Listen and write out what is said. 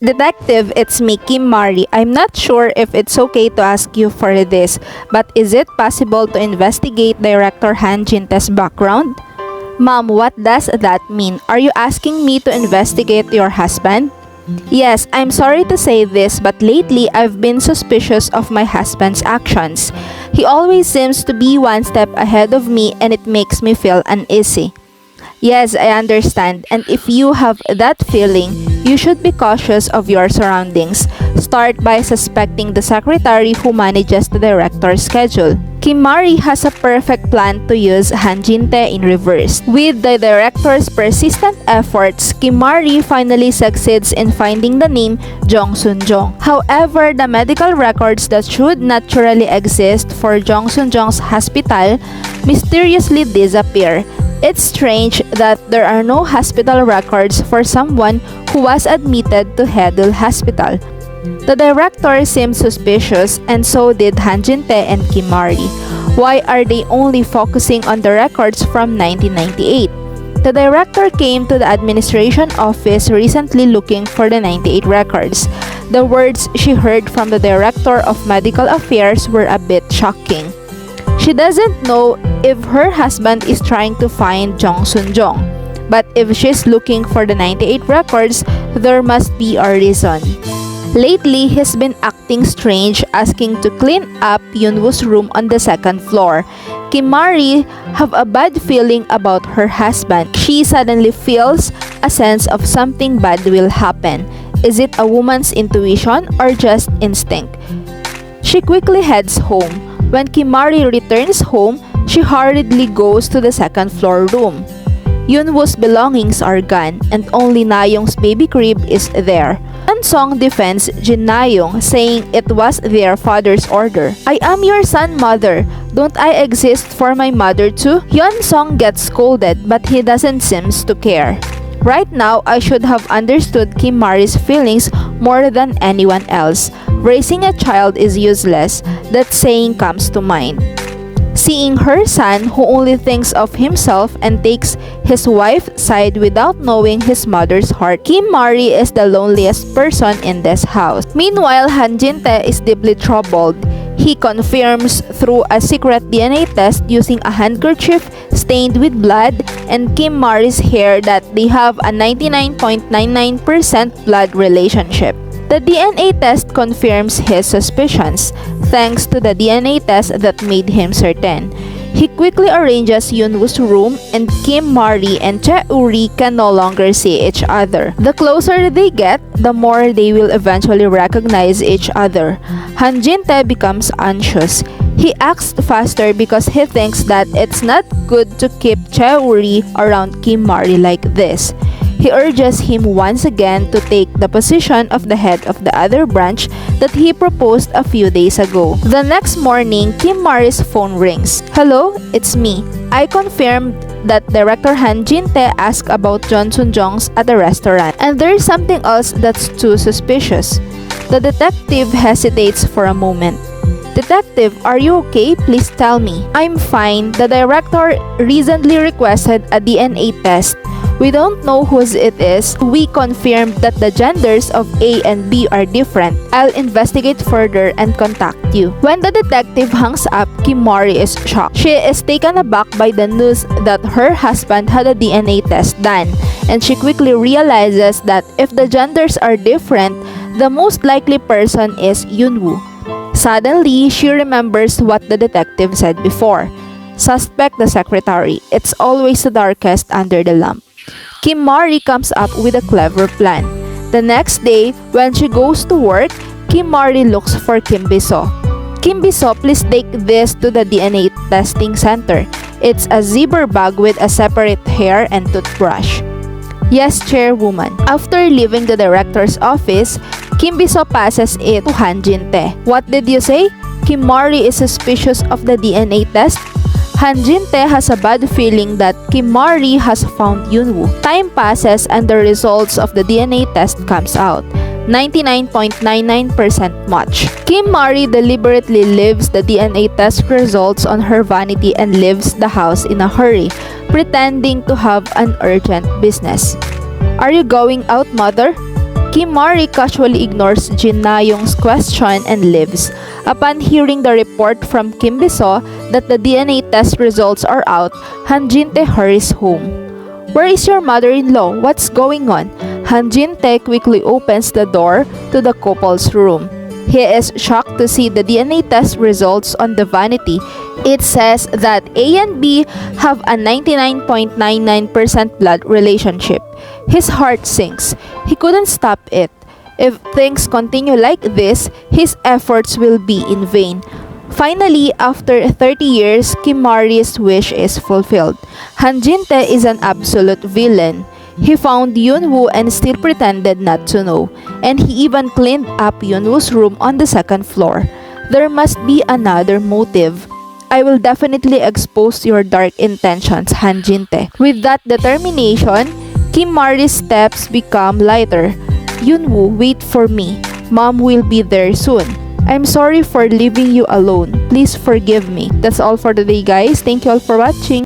Detective, it's me, Kim Mari. I'm not sure if it's okay to ask you for this, but is it possible to investigate Director Han Jintae's background? Ma'am, what does that mean? Are you asking me to investigate your husband? Yes, I'm sorry to say this, but lately I've been suspicious of my husband's actions. He always seems to be one step ahead of me and it makes me feel uneasy. Yes, I understand, and if you have that feeling, you should be cautious of your surroundings. Start by suspecting the secretary who manages the director's schedule. Kim Mari has a perfect plan to use Han Jintae in reverse. With the director's persistent efforts, Kim Mari finally succeeds in finding the name Jong Sun-jong. However, the medical records that should naturally exist for Jong Sun-jong's hospital mysteriously disappear. It's strange that there are no hospital records for someone who was admitted to Hedil Hospital. The director seemed suspicious and so did Han Jintae and Kim Mari. Why are they only focusing on the records from 1998? The director came to the administration office recently looking for the 98 records. The words she heard from the director of medical affairs were a bit shocking. She doesn't know if her husband is trying to find Jong Sun-jong, but if she's looking for the 98 records, there must be a reason. Lately, he's been acting strange, asking to clean up Yunwoo's room on the second floor. Kim Mari have a bad feeling about her husband. She suddenly feels a sense of something bad will happen. Is it a woman's intuition or just instinct? She quickly heads home. When Kim Mari returns home, she hurriedly goes to the second floor room. Yunwoo's belongings are gone and only Nayong's baby crib is there. Song defends Jin Nayong, saying it was their father's order. I am your son, mother. Don't I exist for my mother too? Yeon Song gets scolded, but he doesn't seem to care. Right now, I should have understood Kim Mari's feelings more than anyone else. Raising a child is useless. That saying comes to mind. Seeing her son, who only thinks of himself and takes his wife's side without knowing his mother's heart, Kim Mari is the loneliest person in this house. Meanwhile, Han Jintae is deeply troubled. He confirms through a secret DNA test using a handkerchief stained with blood and Kim Mari's hair that they have a 99.99% blood relationship. The DNA test confirms his suspicions, thanks to the DNA test that made him certain. He quickly arranges Yunwoo's room and Kim Mari and Chae-uri can no longer see each other. The closer they get, the more they will eventually recognize each other. Han Jintae becomes anxious. He acts faster because he thinks that it's not good to keep Chae-uri around Kim Mari like this. He urges him once again to take the position of the head of the other branch that he proposed a few days ago. The next morning, Kim Mari's phone rings. Hello, it's me. I confirmed that Director Han Jintae asked about Jong Sun-jong's at the restaurant, and there's something else that's too suspicious. The detective hesitates for a moment. Detective, are you okay? Please tell me. I'm fine. The director recently requested a DNA test. We don't know whose it is. We confirmed that the genders of A and B are different. I'll investigate further and contact you. When the detective hangs up, Kim Mari is shocked. She is taken aback by the news that her husband had a DNA test done, and she quickly realizes that if the genders are different, the most likely person is Yunwoo. Suddenly, she remembers what the detective said before. Suspect the secretary. It's always the darkest under the lamp. Kim Mari comes up with a clever plan. The next day, when she goes to work, Kim Mari looks for Kim Biso. Kim Biso, please take this to the DNA testing center. It's a zipper bag with a separate hair and toothbrush. Yes, chairwoman. After leaving the director's office, Kim Biso passes it to Han Jintae. What did you say? Kim Mari is suspicious of the DNA test? Han Jintae has a bad feeling that Kim Mari has found Yunwoo. Time passes and the results of the DNA test comes out. 99.99% match. Kim Mari deliberately leaves the DNA test results on her vanity and leaves the house in a hurry, pretending to have an urgent business. Are you going out, mother? Kim Mari casually ignores Jin Na-young's question and leaves. Upon hearing the report from Kim Biso that the DNA test results are out, Han Jin-tae hurries home. "Where is your mother-in-law? What's going on?" Han Jin-tae quickly opens the door to the couple's room. He is shocked to see the DNA test results on the vanity. It says that A and B have a 99.99% blood relationship. His heart sinks. He couldn't stop it. If things continue like this, his efforts will be in vain. Finally, after 30 years, Kim Mari's wish is fulfilled. Han Jin-tae is an absolute villain. He found Yoon-woo and still pretended not to know. And he even cleaned up Yoon-woo's room on the second floor. There must be another motive. "I will definitely expose your dark intentions, Han Jin-tae." With that determination, Kim Mari's steps become lighter. "Yoon-woo, wait for me. Mom will be there soon. I'm sorry for leaving you alone. Please forgive me." That's all for today, guys. Thank you all for watching.